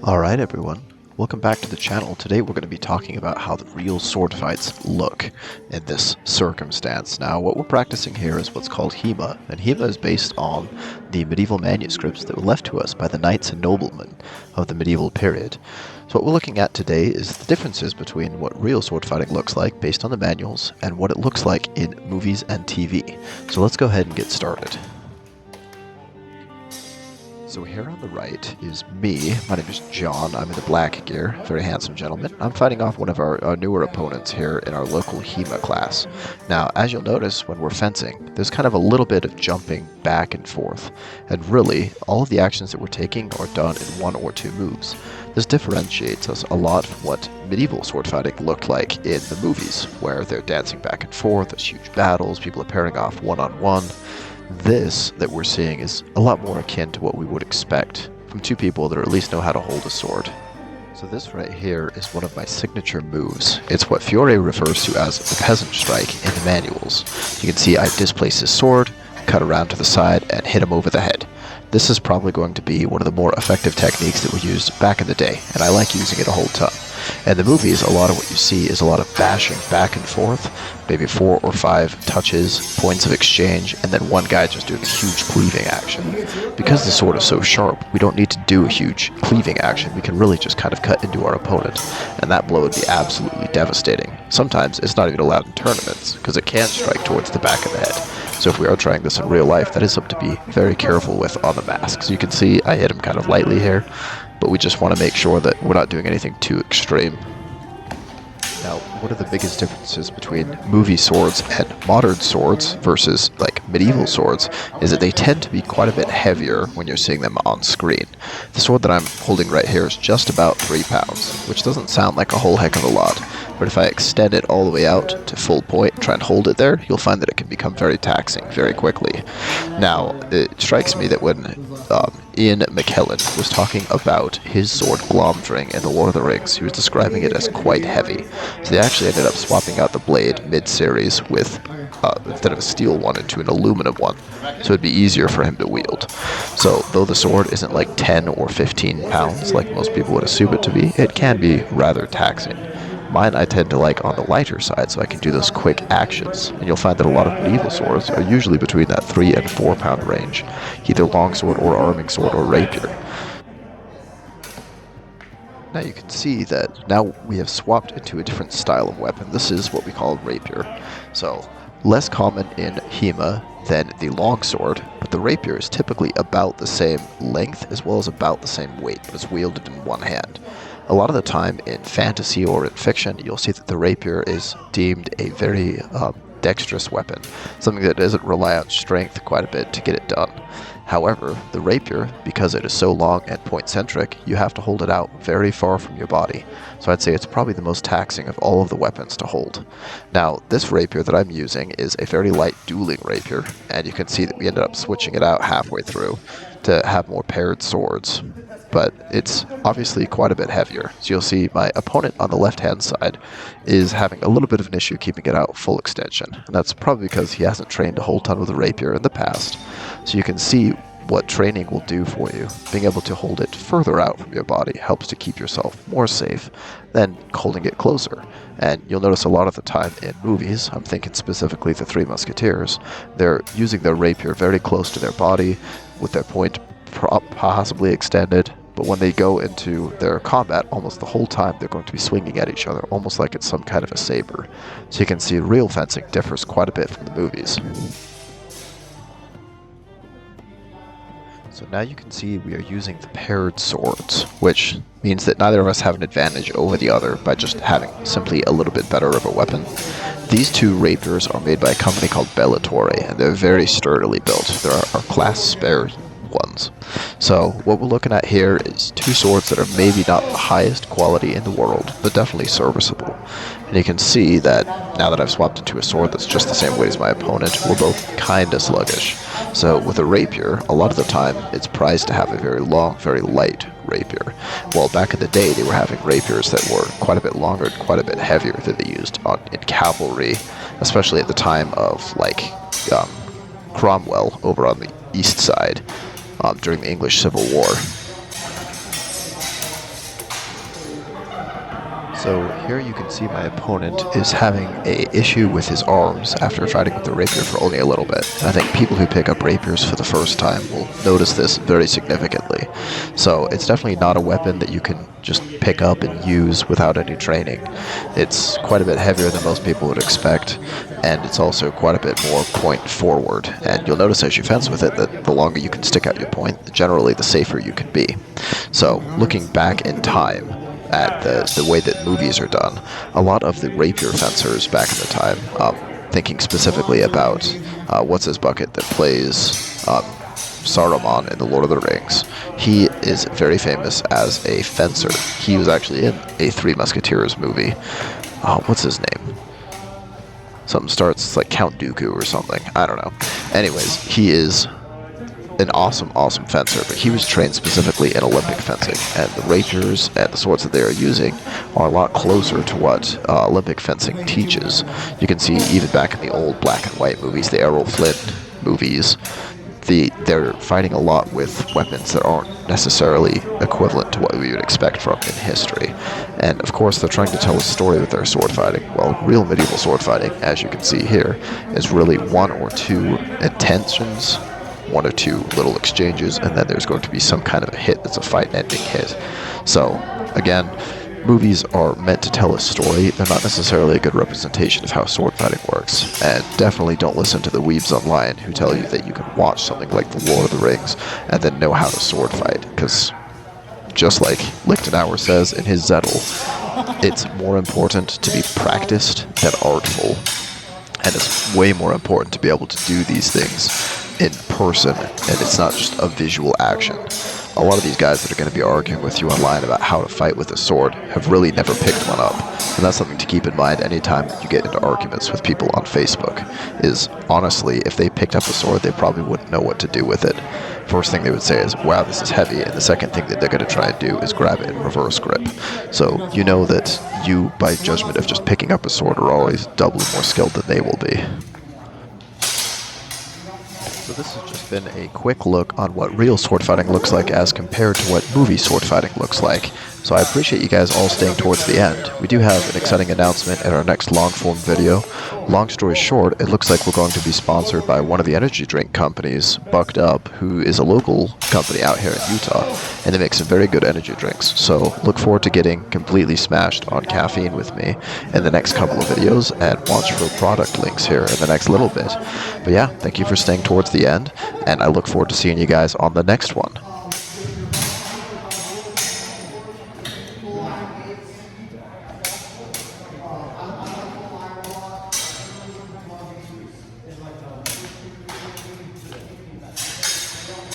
Alright everyone, welcome back to the channel. Today we're going to be talking about how the real sword fights look in this circumstance. Now what we're practicing here is what's called Hema, and Hema is based on the medieval manuscripts that were left to us by the knights and noblemen of the medieval period. So what we're looking at today is the differences between what real sword fighting looks like based on the manuals and what it looks like in movies and TV. So let's go ahead and get started. So here on the right is me. My name is John. I'm in the black gear. Very handsome gentleman. I'm fighting off one of our newer opponents here in our local Hema class. Now, as you'll notice when we're fencing, there's kind of a little bit of jumping back and forth. And really, all of the actions that we're taking are done in one or two moves. This differentiates us a lot from what medieval sword fighting looked like in the movies, where they're dancing back and forth, there's huge battles, people are pairing off one-on-one. This that we're seeing is a lot more akin to what we would expect from two people that at least know how to hold a sword. So this right here is one of my signature moves. It's what Fiore refers to as the peasant strike in the manuals. You can see I displace his sword, cut around to the side, and hit him over the head. This is probably going to be one of the more effective techniques that were used back in the day, and I like using it a whole ton. In the movies, a lot of what you see is a lot of bashing back and forth, maybe 4 or 5 touches, points of exchange, and then one guy just doing a huge cleaving action. Because the sword is so sharp, we don't need to do a huge cleaving action. We can really just kind of cut into our opponent, and that blow would be absolutely devastating. Sometimes it's not even allowed in tournaments, because it can strike towards the back of the head. So if we are trying this in real life, that is something to be very careful with on the mask. So you can see I hit him kind of lightly here, but we just want to make sure that we're not doing anything too extreme. Now, what are the biggest differences between movie swords and modern swords versus like medieval swords is that they tend to be quite a bit heavier when you're seeing them on screen. The sword that I'm holding right here is just about 3 pounds, which doesn't sound like a whole heck of a lot, but if I extend it all the way out to full point and try and hold it there, you'll find that it can become very taxing very quickly. Now, it strikes me that when Ian McKellen was talking about his sword Glomdring in The Lord of the Rings, he was describing it as quite heavy. So they actually ended up swapping out the blade mid-series with, instead of a steel one, into an aluminum one, so it'd be easier for him to wield. So though the sword isn't like 10 or 15 pounds like most people would assume it to be, it can be rather taxing. Mine I tend to like on the lighter side, so I can do those quick actions, and you'll find that a lot of medieval swords are usually between that 3 and 4 pound range, either longsword or arming sword or rapier. Now you can see that now we have swapped into a different style of weapon. This is what we call rapier. So less common in Hema than the longsword, but the rapier is typically about the same length as well as about the same weight, but it's wielded in one hand. A lot of the time in fantasy or in fiction, you'll see that the rapier is deemed a very dexterous weapon, something that doesn't rely on strength quite a bit to get it done. However, the rapier, because it is so long and point-centric, you have to hold it out very far from your body. So I'd say it's probably the most taxing of all of the weapons to hold. Now, this rapier that I'm using is a very light dueling rapier, and you can see that we ended up switching it out halfway through to have more paired swords. But it's obviously quite a bit heavier. So you'll see my opponent on the left-hand side is having a little bit of an issue keeping it out full extension. And that's probably because he hasn't trained a whole ton with a rapier in the past. So you can see what training will do for you. Being able to hold it further out from your body helps to keep yourself more safe than holding it closer. And you'll notice a lot of the time in movies, I'm thinking specifically the Three Musketeers, they're using their rapier very close to their body with their point possibly extended, but when they go into their combat, almost the whole time they're going to be swinging at each other, almost like it's some kind of a saber. So you can see real fencing differs quite a bit from the movies. So now you can see we are using the paired swords, which means that neither of us have an advantage over the other by just having simply a little bit better of a weapon. These two rapiers are made by a company called Bellatore, and they're very sturdily built. There are class spare ones. So what we're looking at here is two swords that are maybe not the highest quality in the world, but definitely serviceable. And you can see that now that I've swapped into a sword that's just the same weight as my opponent, we're both kinda sluggish. So with a rapier, a lot of the time it's prized to have a very long, very light rapier. While back in the day they were having rapiers that were quite a bit longer and quite a bit heavier that they used in cavalry, especially at the time of like Cromwell over on the east side. During the English Civil War. So here you can see my opponent is having a issue with his arms after fighting with the rapier for only a little bit. I think people who pick up rapiers for the first time will notice this very significantly. So it's definitely not a weapon that you can just pick up and use without any training. It's quite a bit heavier than most people would expect, and it's also quite a bit more point forward. And you'll notice as you fence with it that the longer you can stick out your point, generally the safer you can be. So looking back in time, at the way that movies are done, a lot of the rapier fencers back in the time, thinking specifically about what's his bucket that plays Saruman in The Lord of the Rings. He is very famous as a fencer. He was actually in a Three Musketeers movie. What's his name? Something starts, it's like Count Dooku or something. I don't know. Anyways, he is an awesome fencer, but he was trained specifically in Olympic fencing, and the rapiers and the swords that they are using are a lot closer to what Olympic fencing teaches. You can see even back in the old black and white movies, the Errol Flynn movies, they're fighting a lot with weapons that aren't necessarily equivalent to what we would expect from in history. And of course they're trying to tell a story with their sword fighting. Well, real medieval sword fighting, as you can see here, is really one or two intentions, one or two little exchanges, and then there's going to be some kind of a hit that's a fight-ending hit. So, again, movies are meant to tell a story. They're not necessarily a good representation of how sword fighting works. And definitely don't listen to the weebs online who tell you that you can watch something like The Lord of the Rings and then know how to sword fight, because just like Lichtenauer says in his Zettel, it's more important to be practiced than artful. And it's way more important to be able to do these things in person, and it's not just a visual action. A lot of these guys that are going to be arguing with you online about how to fight with a sword have really never picked one up. And that's something to keep in mind anytime that you get into arguments with people on Facebook, is honestly, if they picked up a sword, they probably wouldn't know what to do with it. First thing they would say is, wow, this is heavy, and the second thing that they're going to try and do is grab it in reverse grip. So you know that you, by judgment of just picking up a sword, are always doubly more skilled than they will be. So this has just been a quick look on what real sword fighting looks like as compared to what movie sword fighting looks like. So I appreciate you guys all staying towards the end. We do have an exciting announcement in our next long-form video. Long story short, it looks like we're going to be sponsored by one of the energy drink companies, Bucked Up, who is a local company out here in Utah, and they make some very good energy drinks. So look forward to getting completely smashed on caffeine with me in the next couple of videos, and watch for product links here in the next little bit. But yeah, thank you for staying towards the end, and I look forward to seeing you guys on the next one.